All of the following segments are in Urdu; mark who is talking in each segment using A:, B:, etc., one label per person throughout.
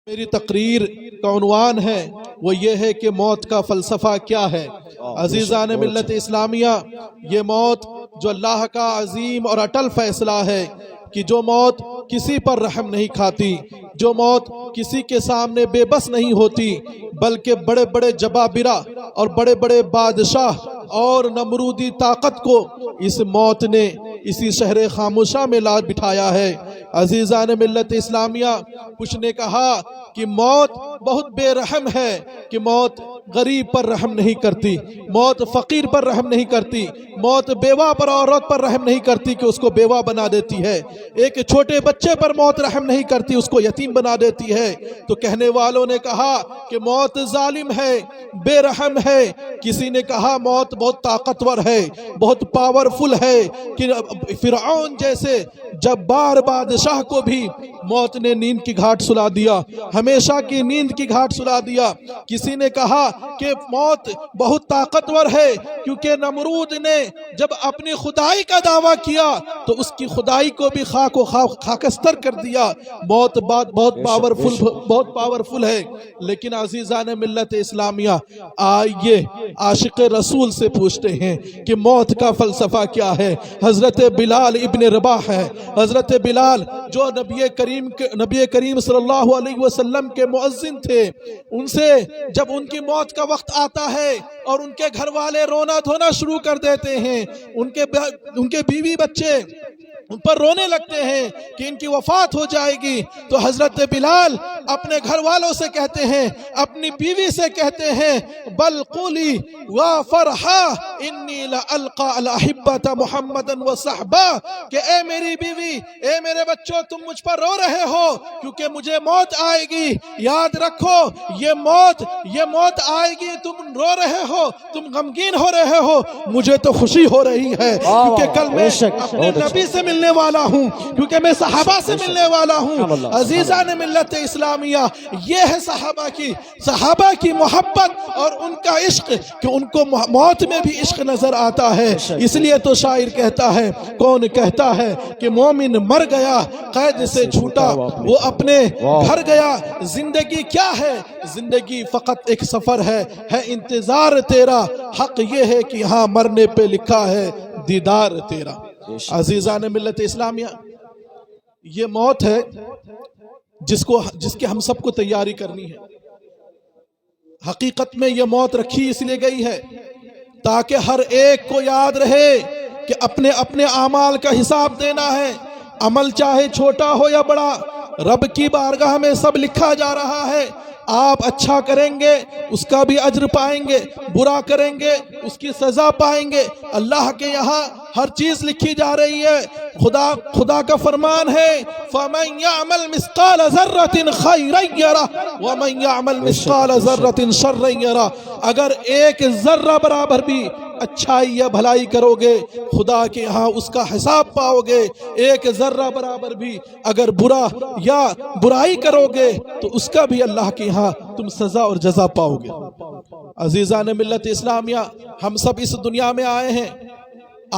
A: میری تقریر کا عنوان ہے وہ یہ ہے کہ موت کا فلسفہ کیا ہے۔ عزیزان ملت اسلامیہ، یہ موت جو اللہ کا عظیم اور اٹل فیصلہ ہے کہ جو موت کسی پر رحم نہیں کھاتی، جو موت کسی کے سامنے بے بس نہیں ہوتی، بلکہ بڑے بڑے جبابرہ اور بڑے بڑے بادشاہ اور نمرودی طاقت کو اس موت نے اسی شہر خاموشہ میں لا بٹھایا ہے۔ عزیزان ملت اسلامیہ، کچھ نے کہا کہ موت بہت بے رحم ہے، کہ موت غریب پر رحم نہیں کرتی، موت فقیر پر رحم نہیں کرتی، موت بیوہ پر عورت پر رحم نہیں کرتی کہ اس کو بیوہ بنا دیتی ہے، ایک چھوٹے بچے پر موت رحم نہیں کرتی، اس کو یتیم بنا دیتی ہے۔ تو کہنے والوں نے کہا کہ موت ظالم ہے، بے رحم ہے، کسی نے کہا موت بہت طاقتور ہے، بہت پاورفل ہے، کہ فرعون جیسے جبار بادشاہ کو بھی موت نے نیند کی گھاٹ سلا دیا، ہمیشہ کی نیند کی گھاٹ سلا دیا۔ کسی نے کہا کہ موت بہت طاقتور ہے کیونکہ نمرود نے جب اپنی خدائی کا دعویٰ کیا تو اس کی خدائی کو بھی خاک و خاکستر کر دیا۔ موت بہت پاورفل ہے۔ لیکن عزیزان ملت اسلامیہ، آئیے عاشق رسول سے پوچھتے ہیں کہ موت کا فلسفہ کیا ہے۔ حضرت بلال ابن رباح ہے، حضرت بلال جو نبی کریم صلی اللہ علیہ وسلم کے مؤذن تھے، ان سے جب ان کی موت کا وقت آتا ہے اور ان کے گھر والے رونا دھونا شروع کر دیتے ہیں، ان کے بیوی بچے ان پر رونے لگتے ہیں کہ ان کی وفات ہو جائے گی، تو حضرت بلال اپنے گھر والوں سے کہتے ہیں، اپنی بیوی سے کہتے ہیں، بل قولی وا فرحا انی لالقى الاحبۃ محمدا وصحبہ، کہ اے میری بیوی، اے میرے بچوں، تم مجھ پر رو رہے ہو کیونکہ مجھے موت آئے گی۔ یاد رکھو، یہ موت آئے گی، تم رو رہے ہو، تم غمگین ہو رہے ہو، مجھے تو خوشی ہو رہی ہے کیونکہ کل میں اپنے نبی سے ملنے والا ہوں، کیونکہ میں صحابہ سے ملنے والا ہوں۔ عزیزان ملت اسلامیہ، یہ ہے صحابہ کی محبت اور ان کا عشق، کہ ان کو موت میں بھی عشق نظر آتا ہے۔ اس لیے تو شاعر کہتا ہے، کون کہتا ہے کہ مومن مر گیا قید سے چھوٹا، وہ اپنے گھر گیا۔ زندگی کیا ہے؟ زندگی فقط ایک سفر ہے انتظار تیرا، حق یہ ہے کہ یہاں مرنے پہ لکھا ہے دیدار تیرا۔ عزیزان ملت اسلامیہ، یہ موت ہے جس کے ہم سب کو تیاری کرنی ہے۔ حقیقت میں یہ موت رکھی اس لیے گئی ہے تاکہ ہر ایک کو یاد رہے کہ اپنے اعمال کا حساب دینا ہے۔ عمل چاہے چھوٹا ہو یا بڑا، رب کی بارگاہ میں سب لکھا جا رہا ہے۔ آپ اچھا کریں گے اس کا بھی اجر پائیں گے، برا کریں گے اس کی سزا پائیں گے۔ اللہ کے یہاں ہر چیز لکھی جا رہی ہے۔ خدا کا فرمان ہے، فَمَنْ يَعْمَلْ مِثْقَالَ ذَرَّةٍ خَيْرًا يَرَهُ وَمَنْ يَعْمَلْ مِثْقَالَ ذَرَّةٍ شَرًّا يَرَهُ۔ اگر ایک ذرہ برابر بھی اچھائی یا بھلائی کرو گے، خدا کے یہاں اس کا حساب پاؤ گے۔ ایک ذرہ برابر بھی اگر برا یا برائی کرو گے تو اس کا بھی اللہ کے یہاں تم سزا اور جزا پاؤ گے۔ عزیزان ملت اسلامیہ، ہم سب اس دنیا میں آئے ہیں۔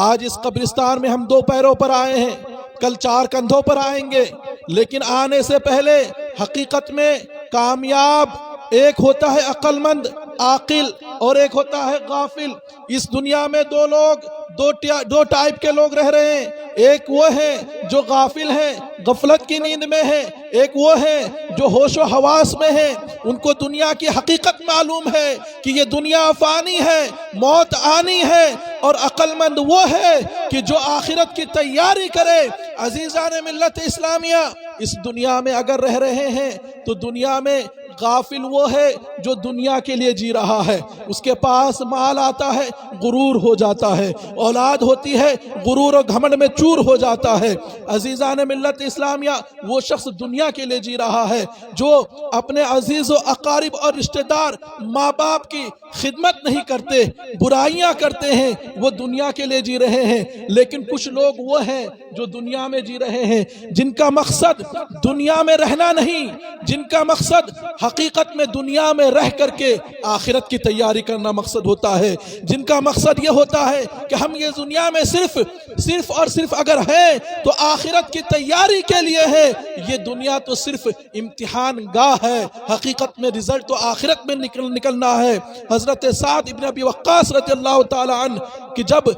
A: آج اس قبرستان میں ہم 2 پیروں پر آئے ہیں، کل 4 کندھوں پر آئیں گے، لیکن آنے سے پہلے حقیقت میں کامیاب ایک ہوتا ہے عقل مند عاقل اور ایک ہوتا ہے غافل۔ اس دنیا میں دو ٹائپ کے لوگ رہ رہے ہیں، ایک وہ ہیں جو غافل ہیں، غفلت کی نیند میں ہیں، ایک وہ ہیں جو ہوش و حواس میں ہیں، ان کو دنیا کی حقیقت معلوم ہے کہ یہ دنیا فانی ہے، موت آنی ہے، اور عقل مند وہ ہے کہ جو آخرت کی تیاری کرے۔ عزیزان ملت اسلامیہ، اس دنیا میں اگر رہ رہے ہیں تو دنیا میں غافل وہ ہے جو دنیا کے لیے جی رہا ہے، اس کے پاس مال آتا ہے غرور ہو جاتا ہے، اولاد ہوتی ہے غرور و گھمنڈ میں چور ہو جاتا ہے۔ عزیزان ملت اسلامیہ، وہ شخص دنیا کے لیے جی رہا ہے جو اپنے عزیز و اقارب اور رشتہ دار ماں باپ کی خدمت نہیں کرتے، برائیاں کرتے ہیں، وہ دنیا کے لیے جی رہے ہیں۔ لیکن کچھ لوگ وہ ہیں جو دنیا میں جی رہے ہیں، جن کا مقصد دنیا میں رہنا نہیں، جن کا مقصد حقیقت میں دنیا میں رہ کر کے آخرت کی تیاری کرنا مقصد ہوتا ہے، جن کا مقصد یہ ہوتا ہے کہ ہم یہ دنیا میں صرف اور صرف اگر ہیں تو آخرت کی تیاری کے لیے ہے، یہ دنیا تو صرف امتحان گاہ ہے، حقیقت میں رزلٹ تو آخرت میں نکلنا ہے۔ حضرت سعد ابن ابی وقاص رضی اللہ تعالی عنہ کہ جب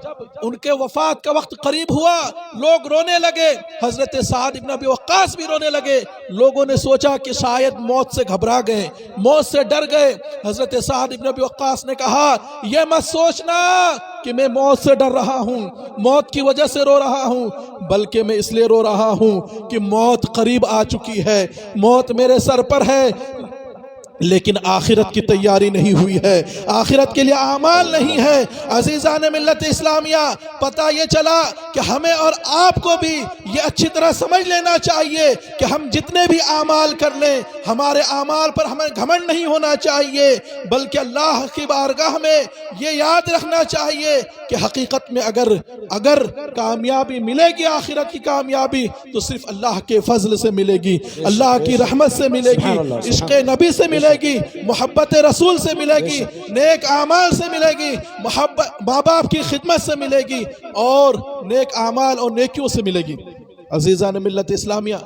A: ان کے وفات کا وقت قریب ہوا، لوگ رونے لگے، حضرت سعد ابن ابی وقاص بھی رونے لگے۔ لوگوں نے سوچا کہ شاید موت سے گھبرا گئے، موت سے ڈر گئے۔ حضرت سعد ابن ابی وقاص نے کہا یہ مت سوچنا کہ میں موت سے ڈر رہا ہوں، موت کی وجہ سے رو رہا ہوں، بلکہ میں اس لیے رو رہا ہوں کہ موت قریب آ چکی ہے، موت میرے سر پر ہے، لیکن آخرت کی تیاری نہیں ہوئی ہے، آخرت کے لیے اعمال نہیں ہے۔ عزیزان ملت اسلامیہ، پتہ یہ چلا کہ ہمیں اور آپ کو بھی یہ اچھی طرح سمجھ لینا چاہیے کہ ہم جتنے بھی اعمال کر لیں، ہمارے اعمال پر ہمیں گھمنڈ نہیں ہونا چاہیے، بلکہ اللہ کی بارگاہ میں یہ یاد رکھنا چاہیے کہ حقیقت میں اگر کامیابی ملے گی، آخرت کی کامیابی تو صرف اللہ کے فضل سے ملے گی، اللہ کی رحمت سے ملے گی، عشق نبی سے ملے گی، محبت رسول سے ملے گی، نیک اعمال سے ملے گی، ماں باپ کی خدمت سے ملے گی، اور نیک اعمال اور نیکیوں سے ملے گی۔ عزیزان ملت اسلامیہ،